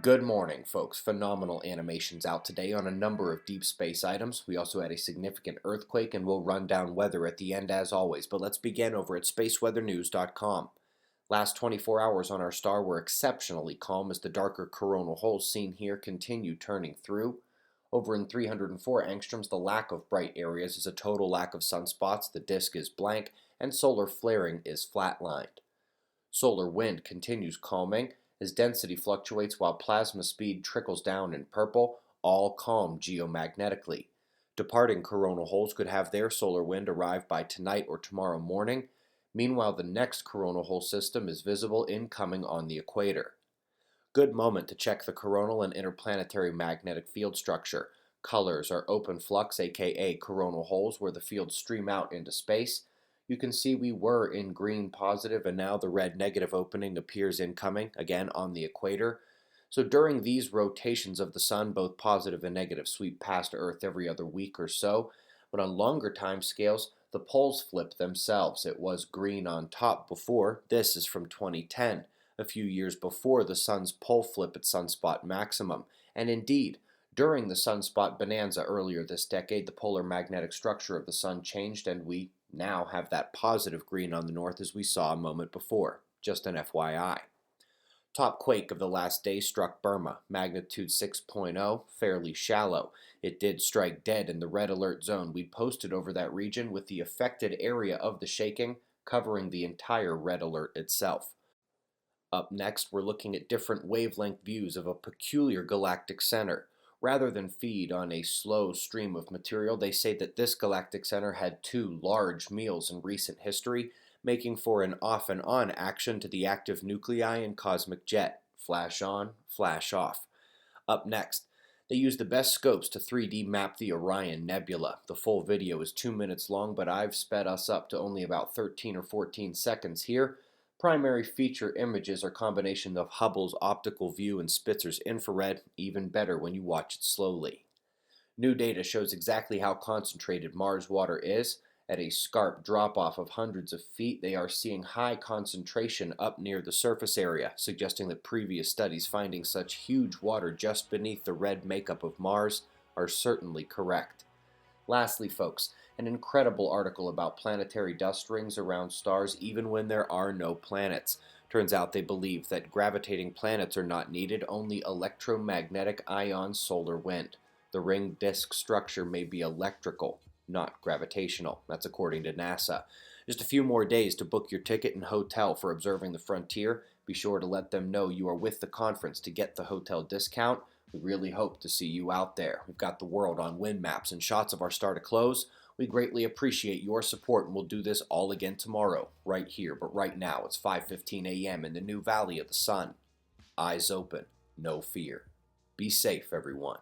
Good morning, folks. Phenomenal animations out today on a number of deep space items. We also had a significant earthquake, and we'll run down weather at the end as always. But let's begin over at spaceweathernews.com. Last 24 hours on our star were exceptionally calm as the darker coronal holes seen here continue turning through. Over in 304 angstroms, the lack of bright areas is a total lack of sunspots, the disk is blank, and solar flaring is flatlined. Solar wind continues calming as density fluctuates while plasma speed trickles down in purple, all calm geomagnetically. Departing coronal holes could have their solar wind arrive by tonight or tomorrow morning. Meanwhile, the next coronal hole system is visible incoming on the equator. Good moment to check the coronal and interplanetary magnetic field structure. Colors are open flux, aka coronal holes, where the fields stream out into space. You can see we were in green positive, and now the red negative opening appears incoming, again on the equator. So during these rotations of the sun, both positive and negative sweep past Earth every other week or so, but on longer time scales, the poles flip themselves. It was green on top before. This is from 2010, a few years before the sun's pole flip at sunspot maximum. And indeed, during the sunspot bonanza earlier this decade, the polar magnetic structure of the sun changed, and we now have that positive green on the north as we saw a moment before. Just an FYI. Top quake of the last day struck Burma, magnitude 6.0, fairly shallow. It did strike dead in the red alert zone we posted over that region, with the affected area of the shaking covering the entire red alert itself. Up next, we're looking at different wavelength views of a peculiar galactic center. Rather than feed on a slow stream of material, they say that this galactic center had two large meals in recent history, making for an off and on action to the active nuclei and cosmic jet. Flash on, flash off. Up next, they use the best scopes to 3D map the Orion Nebula. The full video is 2 minutes long, but I've sped us up to only about 13 or 14 seconds here. Primary feature images are a combination of Hubble's optical view and Spitzer's infrared, even better when you watch it slowly. New data shows exactly how concentrated Mars water is. At a scarp drop-off of hundreds of feet, they are seeing high concentration up near the surface area, suggesting that previous studies finding such huge water just beneath the red makeup of Mars are certainly correct. Lastly, folks, an incredible article about planetary dust rings around stars even when there are no planets. Turns out they believe that gravitating planets are not needed, only electromagnetic ion solar wind. The ring disk structure may be electrical, not gravitational. That's according to NASA. Just a few more days to book your ticket and hotel for observing the frontier. Be sure to let them know you are with the conference to get the hotel discount. We really hope to see you out there. We've got the world on wind maps and shots of our star to close. We greatly appreciate your support, and we'll do this all again tomorrow, right here. But right now, it's 5:15 a.m. in the new Valley of the Sun. Eyes open, no fear. Be safe, everyone.